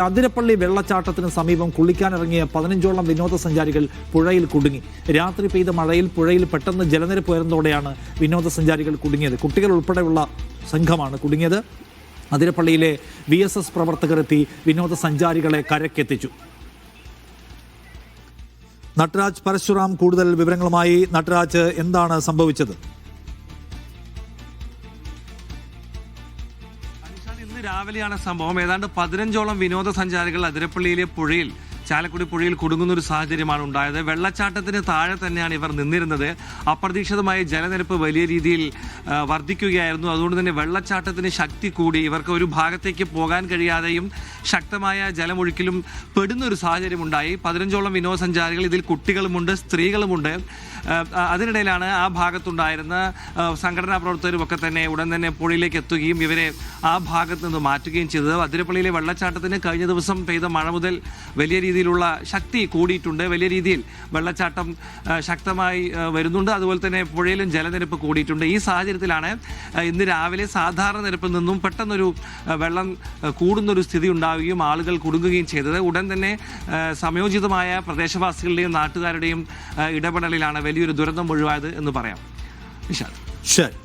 അതിരപ്പള്ളി വെള്ളച്ചാട്ടത്തിന് സമീപം കുളിക്കാനിറങ്ങിയ 15ഓളം വിനോദസഞ്ചാരികൾ പുഴയിൽ കുടുങ്ങി. രാത്രി പെയ്ത മഴയിൽ പുഴയിൽ പെട്ടെന്ന് ജലനിരപ്പ് ഉയർന്നതോടെയാണ് വിനോദസഞ്ചാരികൾ കുടുങ്ങിയത്. കുട്ടികൾ ഉൾപ്പെടെയുള്ള സംഘമാണ് കുടുങ്ങിയത്. അതിരപ്പള്ളിയിലെ VSS പ്രവർത്തകർ എത്തി വിനോദസഞ്ചാരികളെ കരക്കെത്തിച്ചു. നട്രാജ് പരശുറാം കൂടുതൽ വിവരങ്ങളുമായി. നട്രാജ്, എന്താണ് സംഭവിച്ചത്? ഇന്ന് രാവിലെയാണ് സംഭവം. ഏതാണ്ട് 15ഓളം വിനോദസഞ്ചാരികൾ അതിരപ്പള്ളിയിലെ പുഴയിൽ, ചാലക്കുടി പുഴയിൽ കുടുങ്ങുന്ന ഒരു സാഹചര്യമാണ് ഉണ്ടായത്. വെള്ളച്ചാട്ടത്തിന് താഴെ തന്നെയാണ് ഇവർ നിന്നിരുന്നത്. അപ്രതീക്ഷിതമായി ജലനിരപ്പ് വലിയ രീതിയിൽ വർദ്ധിക്കുകയായിരുന്നു. അതുകൊണ്ട് തന്നെ വെള്ളച്ചാട്ടത്തിന് ശക്തി കൂടി ഇവർക്ക് ഒരു ഭാഗത്തേക്ക് പോകാൻ കഴിയാതെയും ശക്തമായ ജലമൊഴുക്കിലും പെടുന്നൊരു സാഹചര്യം ഉണ്ടായി. 15ഓളം വിനോദസഞ്ചാരികൾ, ഇതിൽ കുട്ടികളുമുണ്ട്, സ്ത്രീകളുമുണ്ട്. അതിനിടയിലാണ് ആ ഭാഗത്തുണ്ടായിരുന്ന സംഘടനാ പ്രവർത്തകരും ഒക്കെ തന്നെ ഉടൻ തന്നെ പുഴയിലേക്ക് എത്തുകയും ഇവരെ ആ ഭാഗത്ത് നിന്ന് മാറ്റുകയും ചെയ്തത്. അതിരപ്പള്ളിയിലെ വെള്ളച്ചാട്ടത്തിന് കഴിഞ്ഞ ദിവസം പെയ്ത മഴ മുതൽ വലിയ രീതിയിലുള്ള ശക്തി കൂടിയിട്ടുണ്ട്. വലിയ രീതിയിൽ വെള്ളച്ചാട്ടം ശക്തമായി വരുന്നുണ്ട്. അതുപോലെ തന്നെ പുഴയിലും ജലനിരപ്പ് കൂടിയിട്ടുണ്ട്. ഈ സാഹചര്യത്തിലാണ് ഇന്ന് രാവിലെ സാധാരണ നിരപ്പിൽ നിന്നും പെട്ടെന്നൊരു വെള്ളം കൂടുന്നൊരു സ്ഥിതി ഉണ്ടാവുകയും ആളുകൾ കുടുങ്ങുകയും ചെയ്തത്. ഉടൻ തന്നെ സമയോചിതമായ പ്രദേശവാസികളുടെയും നാട്ടുകാരുടെയും ഇടപെടലിലാണ് വലിയൊരു ദുരന്തം ഒഴിവായത് എന്ന് പറയാം. വിശാൽ. ശരി.